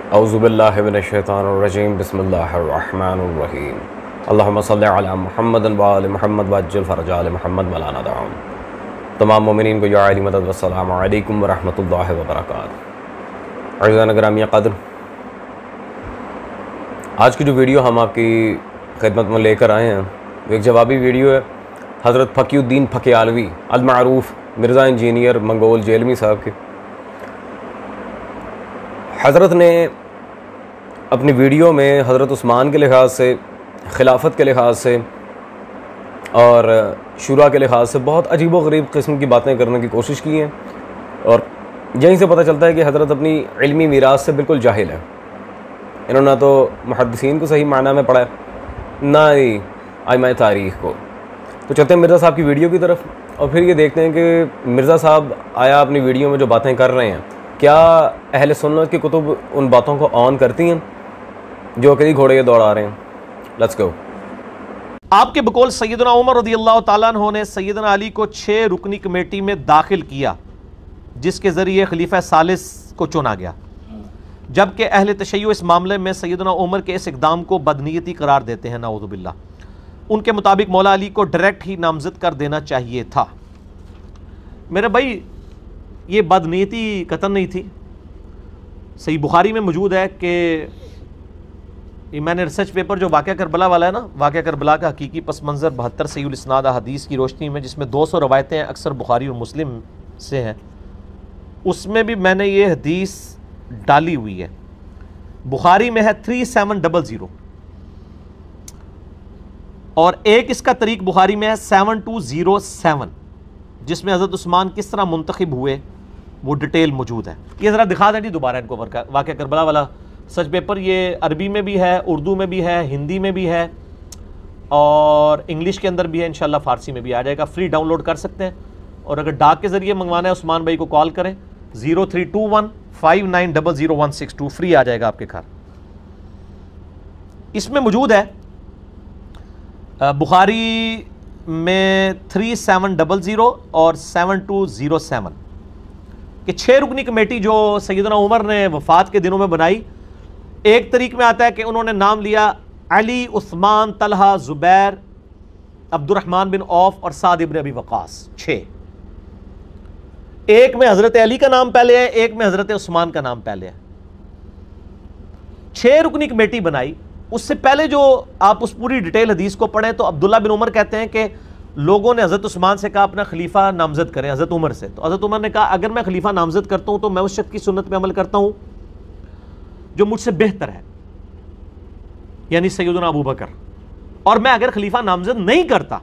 औज़ुबिल्लाहि मिनश्शैतानिर्रजीम बिस्मिल्लाहिर्रहमानिर्रहीम अल्लाहुम्मा सल्लि अला मुहम्मदिन व आलि मुहम्मद वअज्जिल फ़रज आलि मुहम्मद वला नदअम। तमाम मोमिनीन को या अली मदद वस्सलामु अलैकुम व रहमतुल्लाहि व बरकातुहू। अज़ीज़ान गिरामी क़द्र, आज की जो वीडियो हम आपकी खिदमत में लेकर आए हैं वो एक जवाबी वीडियो है हज़रत फ़कीउद्दीन फ़कियालवी अल मारूफ़ मिर्ज़ा इंजीनियर मंगोल जेलमी साहब की। हज़रत ने अपनी वीडियो में हज़रत उस्मान के लिहाज से, खिलाफत के लिहाज से और शुरा के लिहाज से बहुत अजीब व गरीब किस्म की बातें करने की कोशिश की हैं, और यहीं से पता चलता है कि हज़रत अपनी इल्मी मीरास से बिल्कुल जाहिल है। इन्होंने तो मुहद्दिसीन को सही माना में पढ़ा है, ना ही आइमा तारीख़ को। तो चलते हैं मिर्ज़ा साहब की वीडियो की तरफ और फिर ये देखते हैं कि मिर्ज़ा साहब आया अपनी वीडियो में जो बातें कर रहे हैं, क्या अहले सुन्नत की कुतुब उन बातों को ऑन करती हैं जो अकली घोड़े ये दौड़ा रहे हैं। Let's go. आपके बकौल सैयदना उमर रज़ियल्लाहु ताला अन्हु ने सैयदना अली को 6 रुकनी कमेटी में दाखिल किया, जिसके ज़रिए खलीफा सालिस को चुना गया, जबकि अहले तशय्युअ इस मामले में सैयदना उमर के इस इक़दाम को बदनीयती करार देते हैं। नाऊज़ु बिल्लाह। उनके मुताबिक मौला अली को डायरेक्ट ही नामज़द कर देना चाहिए था। मेरे भाई, ये बदनीयती कतन नहीं थी। सही बुखारी में मौजूद है कि मैंने रिसर्च पेपर जो वाक़या करबला वाला है ना, वाक़या करबला का हकीकी पस मंज़र 72 सहीहुल इस्नाद हदीस की रोशनी में, जिसमें 200 रवायतें अक्सर बुखारी और मुस्लिम से हैं, उसमें भी मैंने ये हदीस डाली हुई है। बुखारी में है 3700 और एक इसका तरीक बुखारी में है 7207, जिसमें हज़रत उस्मान किस तरह मुंतखब हुए वो डिटेल मौजूद है। ये ज़रा दिखा दें जी दोबारा इनको वाक़या करबला वाला सच पेपर। ये अरबी में भी है, उर्दू में भी है, हिंदी में भी है और इंग्लिश के अंदर भी है। इंशाल्लाह फ़ारसी में भी आ जाएगा। फ्री डाउनलोड कर सकते हैं, और अगर डाक के ज़रिए मंगवाना है उस्मान भाई को कॉल करें 032159000162, फ्री आ जाएगा आपके घर। इसमें मौजूद है बुखारी में 3700 और 7207 कि 6 रुकनी कमेटी जो सैयदना उमर ने वफ़ात के दिनों में बनाई। एक तरीक में आता है कि उन्होंने नाम लिया Ali, Usman, Talha, Zubair, Abdurrahman bin Auf और साद इब्न अबी वक़ास। 6। एक में हज़रत अली का नाम पहले है, एक में हज़रत उस्मान का नाम पहले है। 6 रुकनी कमेटी बनाई। उससे पहले जो आप उस पूरी डिटेल हदीस को पढ़ें तो अब्दुल्ला बिन उमर कहते हैं कि लोगों ने हज़रत उस्मान से कहा अपना खलीफा नामज़द करें, हज़रत उमर से। तो हज़रत उमर ने कहा अगर मैं खलीफा नामज़द करता हूं तो मैं उस शख्स की सुन्नत पे अमल करता हूं जो मुझसे बेहतर है, यानी सैयदना अबू बकर, और मैं अगर खलीफा नामज़द नहीं करता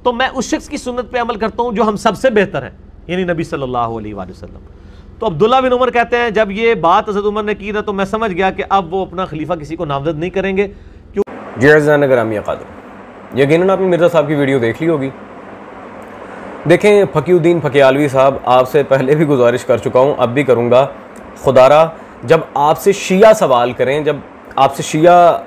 तो मैं उस शख्स की सुन्नत पे अमल करता हूं जो हम सबसे बेहतर है, यानी नबी सल्लल्लाहु अलैहि वसल्लम। तो अब्दुल्ला बिन उमर कहते हैं जब ये बात हज़रत उमर ने की ना तो मैं समझ गया कि अब वो अपना खलीफा किसी को नामज़द नहीं करेंगे। क्यों? यकीनन आपने मिर्ज़ा साहब की वीडियो देख ली होगी। देखें, फ़कीउद्दीन फ़कियालवी साहब, आपसे पहले भी गुजारिश कर चुका हूँ, अब भी करूँगा, खुदारा जब आपसे शिया सवाल करें, जब आपसे शिया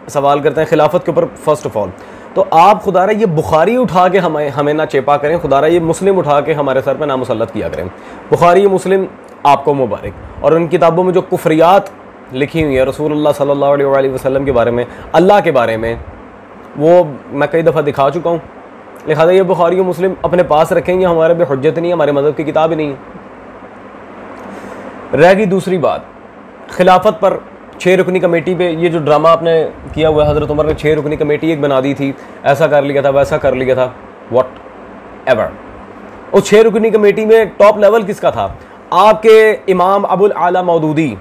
सवाल करते हैं खिलाफत के ऊपर फ़र्स्ट ऑफ ऑल, तो आप खुदारा ये बुखारी उठा के हमें ना चेपा करें, खुदारा ये मुस्लिम उठा के हमारे सर पर ना मुसल्लत किया करें। बुखारी मुस्लिम आपको मुबारक, और उन किताबों में जो कुफ्रियात लिखी हुई है रसूलुल्लाह सल्लल्लाहु अलैहि वसल्लम के बारे में, अल्लाह के बारे में, वो मैं कई दफ़ा दिखा चुका हूँ। लिहाजा ये बुखारी और मुस्लिम अपने पास रखेंगे, हमारे पे हुज्जत नहीं है, हमारे मज़हब की किताब ही नहीं है। रह गई दूसरी बात, खिलाफत पर 6 रुकनी कमेटी पे ये जो ड्रामा आपने किया हुआ है, हज़रत उमर ने 6 रुकनी कमेटी एक बना दी थी, ऐसा कर लिया था, वैसा कर लिया था, वॉट एवर। उस 6 रुकनी कमेटी में टॉप लेवल किसका था? आपके इमाम अबुल आला मौदूदी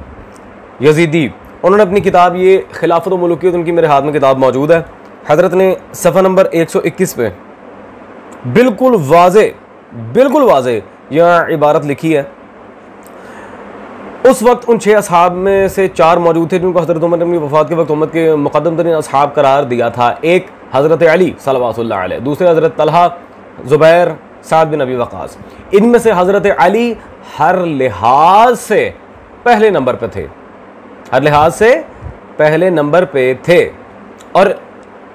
यजीदी, उन्होंने अपनी किताब ये खिलाफत व मुल्कियत, उनकी मेरे हाथ में किताब मौजूद है, हज़रत ने सफ़ा नंबर 121 पे बिल्कुल वाज़े यह इबारत लिखी है। उस वक्त उन 6 असहाब में से 4 मौजूद थे जिनको हज़रत उमर ने अपनी वफ़ात के वक्त उम्मत के मुक़द्दम तरीन असहाब करार दिया था। एक हज़रत अली सल्लल्लाहु अलैहि, दूसरे हज़रत तलहा, ज़ुबैर, साद बिन अबी वक़ास। इनमें से हज़रत अली हर लिहाज से पहले नंबर पे थे, हर लिहाज से पहले नंबर पे थे। और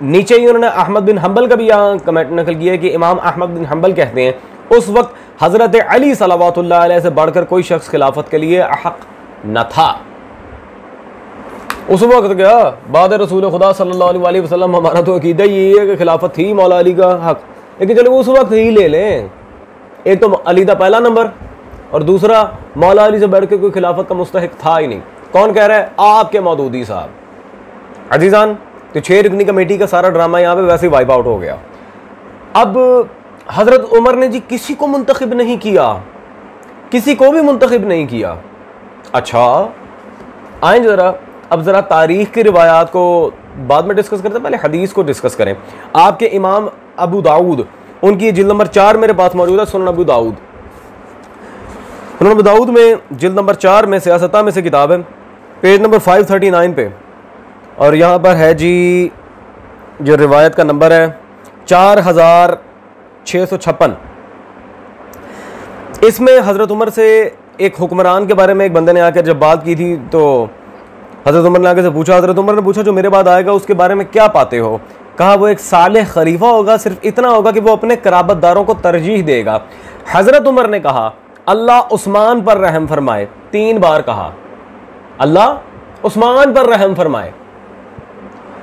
नीचे ही उन्होंने अहमद बिन हम्बल का भी यहाँ कमेंट नकल किया है कि इमाम अहमद बिन हम्बल कहते हैं उस वक्त हज़रत अली सल्लल्लाहु अलैहि से बढ़कर कोई शख्स खिलाफत के लिए अहक न था। उस वक्त क्या बाद रसूल खुदा सल्लल्लाहु अलैहि वसल्लम, हमारा तो अकीदा ये है कि खिलाफत थी मौला अली का हक, लेकिन चलो उस वक्त ही ले लें। एक तो अली का पहला नंबर और दूसरा मौला अली से बढ़ के कोई खिलाफत का मुस्तहिक था ही नहीं। कौन कह रहा है? आपके मौदूदी साहब। अजीजान, तो 6 रुकनी कमेटी का सारा ड्रामा यहाँ पे वैसे ही वाइप आउट हो गया। अब हजरत उमर ने जी किसी को मुंतखब नहीं किया, किसी को भी मुंतखब नहीं किया। अच्छा आए जरा, अब ज़रा तारीख़ की रिवायात को बाद में डिस्कस करते हैं, पहले हदीस को डिस्कस करें। आपके इमाम अबू दाऊद, उनकी जिल्द नंबर 4 मेरे पास मौजूद है, सुनन अबू दाऊद। सुनन अबू दाऊद में जिल्द नंबर 4 में सियासता में से किताब है, पेज नंबर 539 पे, और यहाँ पर है जी जो रिवायत का नंबर है 4656। इसमें हज़रत उमर से एक हुक्मरान के बारे में एक बंदे ने आकर जब बात की थी तो हज़रत उमर ने आगे से पूछा, हज़रत उमर ने पूछा जो मेरे बाद आएगा उसके बारे में क्या पाते हो? कहा वो एक सालेह खलीफा होगा, सिर्फ इतना होगा कि वो अपने कराबतदारों को तरजीह देगा। हज़रत उमर ने कहा अल्लाह उस्मान पर रहम फरमाए, 3 बार कहा अल्लाह उस्मान पर रहम फरमाए।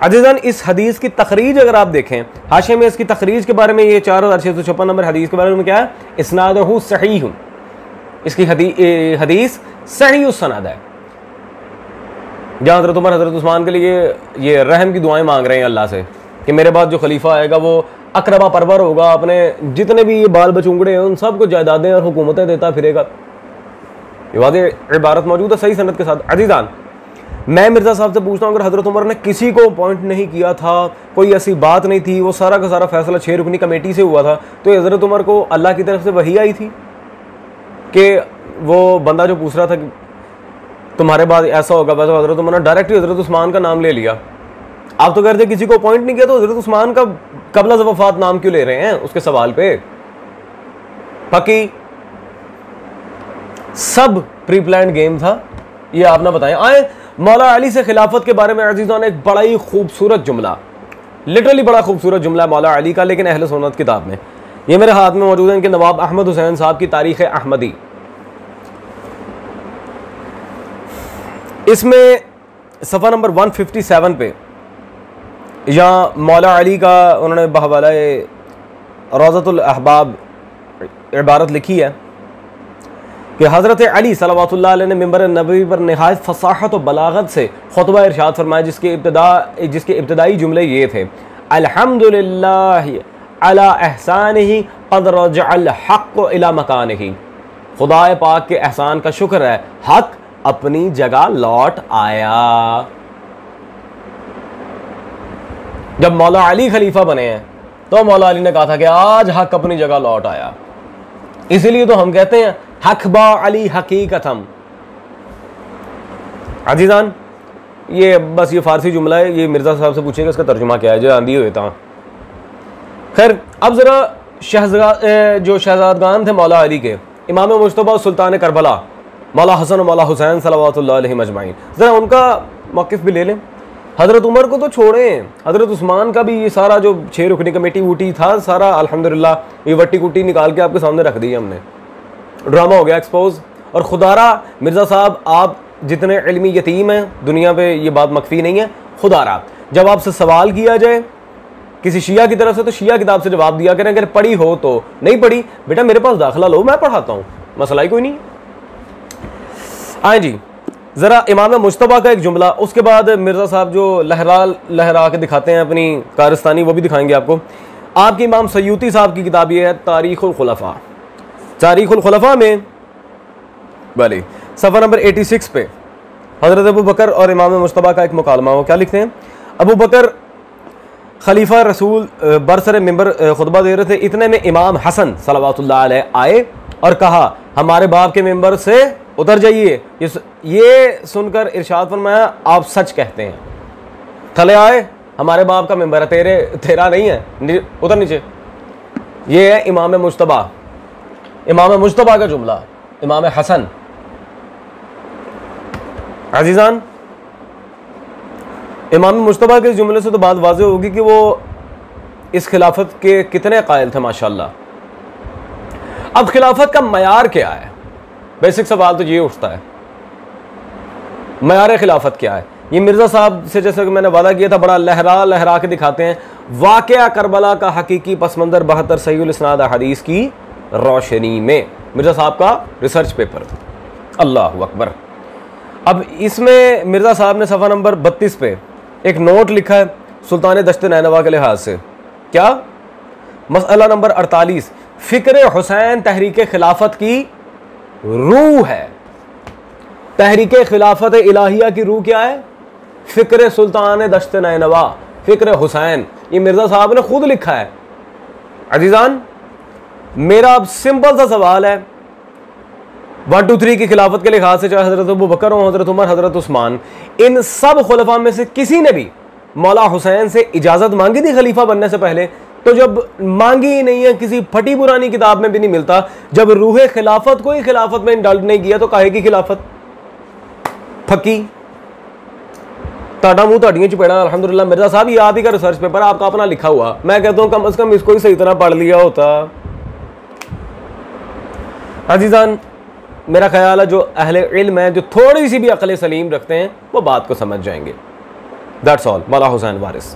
अजीज़ान, इस हदीस की तखरीज अगर आप देखें, हाशिया में इसकी तखरीज के बारे में ये 4656 नंबर हदीस के बारे में क्या है? इस्नादहु सहीह, इसकी हदीस सही सनद है, जहाँ हज़रत उमर हज़रत उस्मान के लिए ये रहम की दुआएं मांग रहे हैं अल्लाह से कि मेरे बाद जो खलीफा आएगा वो अकरबा परवर होगा, अपने जितने भी ये बाल बचूंगड़े हैं उन सबको जायदादें और हुकूमतें देता फिरेगा। ये वादे इबारत मौजूद है सही सनद के साथ। अजीज़ान, मैं मिर्ज़ा साहब से पूछता हूँ, अगर हज़रत उमर ने किसी को अपॉइंट नहीं किया था, कोई ऐसी बात नहीं थी, वो सारा का सारा फैसला 6 रुकनी कमेटी से हुआ था, तो हज़रत उमर को अल्लाह की तरफ से वही आई थी कि वो बंदा जो पूछ रहा था कि तुम्हारे बाद ऐसा होगा वैसा, हज़रत उमर ने डायरेक्ट ही हज़रत उस्मान का नाम ले लिया। आप तो कहते किसी को अपॉइंट नहीं किया, तो हज़रत उस्मान का कबला वफ़ात नाम क्यों ले रहे हैं उसके सवाल पे? बाकी सब प्री प्लान्ड गेम था, ये आप ना बताएं। आए मौला अली से खिलाफत के बारे में अजीज़ान एक बड़ा ही खूबसूरत जुमला, लिटरली बड़ा खूबसूरत जुमला है मौला अली का, लेकिन अहले सुन्नत किताब में, ये मेरे हाथ में मौजूद है, इनके नवाब अहमद हुसैन साहब की तारीख़ अहमदी। इसमें सफ़ा नंबर 157 पे यहाँ मौला अली का उन्होंने बहवाला रौज़तुल अहबाब इबारत लिखी है कि हज़रत अली सल्लल्लाहु अलैहि ने मिंबर नबवी पर नहायत फसाहत और बलागत से खुतबा इरशाद फरमाया, जिसके इब्तदाई जुमले ये थे, अल्हम्दुलिल्लाह अला एहसानिही क़द रजअल हक़्क़ु इला मकानिही। खुदा पाक के एहसान का शुक्र है, हक अपनी जगह लौट आया। जब मौला अली खलीफा बने हैं तो मौला अली ने कहा था कि आज हक अपनी जगह लौट आया, इसीलिए तो हम कहते हैं हक बा अली हकीकतम। अजीज़ान, ये बस ये फारसी जुमला है, ये मिर्ज़ा साहब से पूछेगा इसका तर्जुमा क्या है, जो आंधी हुए था। खैर, अब ज़रा जो शहजादगान थे मौला अली के, इमाम मुज्तबा सुल्तान करबला मौला हसन और मौला हुसैन सल्लल्लाहु अलैहि मजमाइन, ज़रा उनका मौक़िफ़ भी ले लें। हज़रत उमर को तो छोड़ें, हज़रत उस्मान का भी ये सारा जो 6 रुकनी कमेटी वूटी था, सारा अल्हम्दुलिल्लाह ये वट्टी कुट्टी निकाल के आपके सामने रख दी है हमने, ड्रामा हो गया एक्सपोज। और खुदारा मिर्ज़ा साहब, आप जितने इल्मी यतीम हैं दुनिया पे, ये बात मख्फी नहीं है, खुदारा जब आपसे सवाल किया जाए किसी शिया की तरफ से तो शिया किताब से जवाब दिया करें, अगर पढ़ी हो तो, नहीं पढ़ी बेटा मेरे पास दाखिला लो, मैं पढ़ाता हूँ, मसला ही कोई नहीं। आए जी, ज़रा इमाम मुज्तबा का एक जुमला, उसके बाद मिर्ज़ा साहब जो लहरा के दिखाते हैं अपनी कारस्तानी, वो भी दिखाएंगे आपको। आपके इमाम सयूती साहब की किताब ये है तारीख़ुल खुलफ़ा। तारीख़ुल खुलफ़ा में वाली सफ़ा नंबर 86 पे हज़रत अबू बकर और इमाम मुज्तबा का एक मुकालमा हो। क्या लिखते हैं? अबू बकर खलीफा रसूल बरसर मिंबर खुतबा दे रहे थे, इतने में इमाम हसन सल्लल्लाहु अलैहि आए और कहा हमारे बाप के मिंबर से उतर जाइए। ये सुनकर इरशाद फरमाया आप सच कहते हैं। थले आए, हमारे बाप का मिंबर है, तेरा नहीं है, उतर नीचे। ये है इमाम मुज्तबा का जुमला, इमाम हसन। अजीज़ान, इमाम मुज्तबा के जुमले से तो बात वाज़ेह होगी कि वो इस खिलाफत के कितने कायल थे माशाल्लाह। अब खिलाफत का मयार क्या है? बेसिक सवाल तो ये उठता है, मयार खिलाफत क्या है? ये मिर्ज़ा साहब से जैसे कि मैंने वादा किया था, बड़ा लहरा लहरा के दिखाते हैं वाक़या करबला का हकीकी पस मंज़र 72 सहीहुल इस्नाद हदीस की रोशनी में। मिर्ज़ा साहब का रिसर्च पेपर, अल्लाह अकबर। अब इसमें मिर्ज़ा साहब ने सफ़ा नंबर 32 पे एक नोट लिखा है सुल्तान दश्त नैनवा के लिहाज से। क्या? मसला नंबर 48, फ़िक्र हुसैन तहरीक खिलाफत की रूह है। तहरीक खिलाफत इलाहिया की रूह क्या है? फ़िक्र सुल्तान दश्त नैनवा, फ़िक्र हुसैन। ये मिर्ज़ा साहब ने खुद लिखा है। अजीज़ान, मेरा अब सिंपल सा सवाल है, 1 2 3 की खिलाफत के लिहाज से, चाहे हज़रत अबू बकर हो, हज़रत उमर, हज़रत उस्मान, इन सब खुलफा में से किसी ने भी मौला हुसैन से इजाज़त मांगी थी खलीफा बनने से पहले? तो जब मांगी ही नहीं है, किसी फटी पुरानी किताब में भी नहीं मिलता, जब रूह खिलाफत को ही खिलाफत में इंडल्ज नहीं किया तो काहे की खिलाफत? फकी ताड़ा मुंह ताड़ियां चपेड़ा। अल्हम्दुलिल्लाह मिर्ज़ा साहब, ये आप ही का रिसर्च पेपर, आपका अपना लिखा हुआ। मैं कहता हूँ कम से कम इसको ही सही तरह पढ़ लिया होता। अजीज़ान, मेरा ख्याल है जो अहले इल्म है, जो थोड़ी सी भी अक्ल सलीम रखते हैं, वो बात को समझ जाएंगे। That's all. मौला हुसैन वारिस।